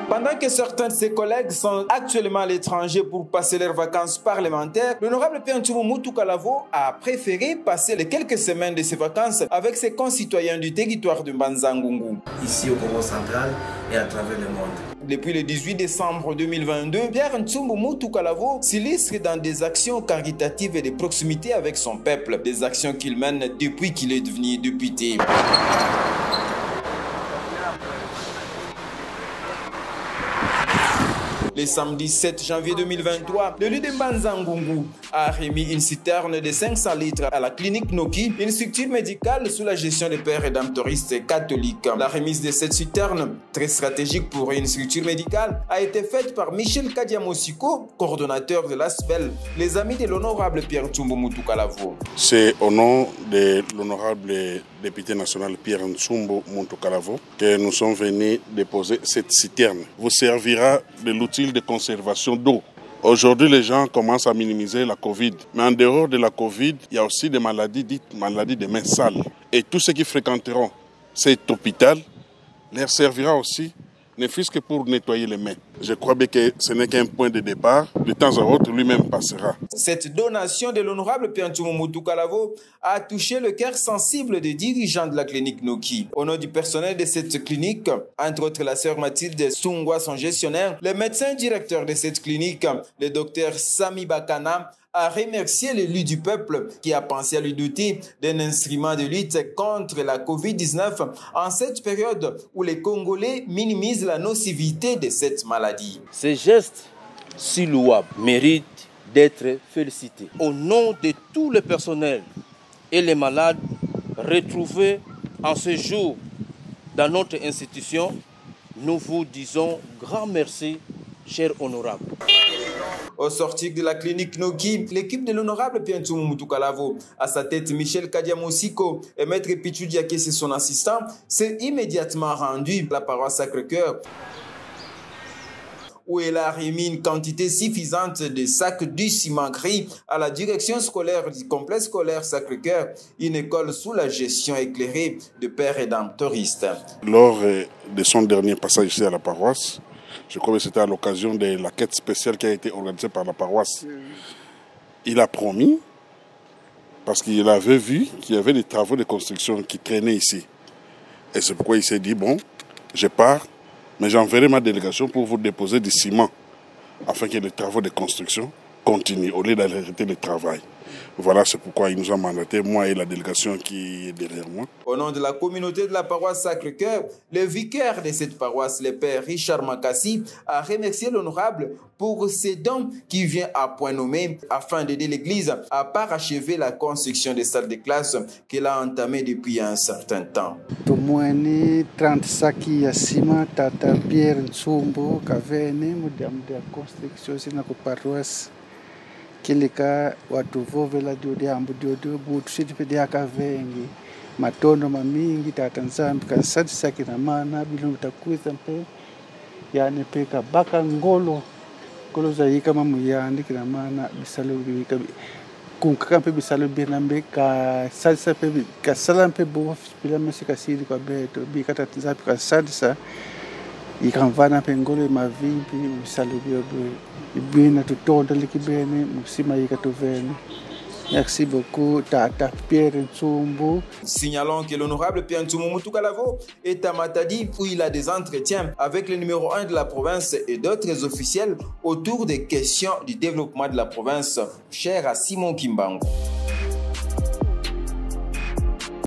Pendant que certains de ses collègues sont actuellement à l'étranger pour passer leurs vacances parlementaires, l'honorable Pierre Ntsumbu Moutou-Kalavo a préféré passer les quelques semaines de ses vacances avec ses concitoyens du territoire de Mbanza-Ngungu. Ici au Congo central et à travers le monde. Depuis le 18 décembre 2022, Pierre Ntsumbu Moutou-Kalavo s'illustre dans des actions caritatives et de proximité avec son peuple, des actions qu'il mène depuis qu'il est devenu député. Le samedi 7 janvier 2023, l'élu de Mbanza-Ngungu a remis une citerne de 500 litres à la clinique Noki, une structure médicale sous la gestion des pères rédemptoristes catholiques. La remise de cette citerne, très stratégique pour une structure médicale, a été faite par Michel Kadiamosiko, coordonnateur de l'ASBEL, les amis de l'honorable Pierre Ntsumbu Moutou-Kalavo. C'est au nom de l'honorable député national Pierre Ntsumbu Moutou-Kalavo que nous sommes venus déposer cette citerne. Vous servira de l'outil de conservation d'eau. Aujourd'hui, les gens commencent à minimiser la Covid. Mais en dehors de la Covid, il y a aussi des maladies dites maladies des mains sales. Et tous ceux qui fréquenteront cet hôpital leur servira aussi, ne fût-ce que pour nettoyer les mains. Je crois bien que ce n'est qu'un point de départ. De temps à autre, lui-même passera. Cette donation de l'honorable Pierre Ntsumbu Moutou-Kalavo a touché le cœur sensible des dirigeants de la clinique Noki. Au nom du personnel de cette clinique, entre autres la sœur Mathilde Sungwa, son gestionnaire, le médecin directeur de cette clinique, le docteur Sami Bakana, a remercié l'élu du peuple qui a pensé à lui doter d'un instrument de lutte contre la Covid-19 en cette période où les Congolais minimisent la nocivité de cette maladie. Ces gestes si louables méritent d'être félicités. Au nom de tout le personnel et les malades retrouvés en ce jour dans notre institution, nous vous disons grand merci, cher honorable. Au sortir de la clinique Noki, l'équipe de l'honorable Pierre Ntsumbu Moutou-Kalavo, à sa tête Michel Kadiamosiko et Maître Pichu Diakese, son assistant, s'est immédiatement rendu à la paroisse Sacré-Cœur, où elle a remis une quantité suffisante de sacs du ciment gris à la direction scolaire du complexe scolaire Sacré-Cœur, une école sous la gestion éclairée de pères rédemptoristes. Lors de son dernier passage ici à la paroisse, je crois que c'était à l'occasion de la quête spéciale qui a été organisée par la paroisse. Il a promis, parce qu'il avait vu qu'il y avait des travaux de construction qui traînaient ici. Et c'est pourquoi il s'est dit, bon, je pars, mais j'enverrai ma délégation pour vous déposer du ciment, afin que les travaux de construction continuent, au lieu d'arrêter le travail. Voilà, c'est pourquoi il nous a mandaté, moi et la délégation qui est derrière moi. Au nom de la communauté de la paroisse Sacré-Cœur, le vicaire de cette paroisse, le père Richard Makassi, a remercié l'honorable pour ses dons qui vient à point nommé afin d'aider l'église à parachever la construction des salles de classe qu'elle a entamée depuis un certain temps. Tumwani 30 saki ya ciment tata Pierre Ntsumbu kavene muda construction sina ku paroisse kilika watu vovela diode ambu diode butu sitipede akavengi matondo mamingi tata nzambi kasati saki na mana bilu takuza mpe yani peka baka ngolo za yika mamu yandi kina mana bisalo bika kunka mpe bisalo binambe ka salsa pe ka salampe bo bila mesika sidi kwa beto bika tata nzambi kasadi ikamvana mpe ngolo mavimbi bisalo biobe ibina tutonda likibene musima yikatovene. Merci beaucoup, Tata Pierre Ntsumbu. Signalons que l'honorable Pierre Ntsumbu Moutou-Kalavo est à Matadi où il a des entretiens avec le numéro 1 de la province et d'autres officiels autour des questions du développement de la province, cher à Simon Kimbangu.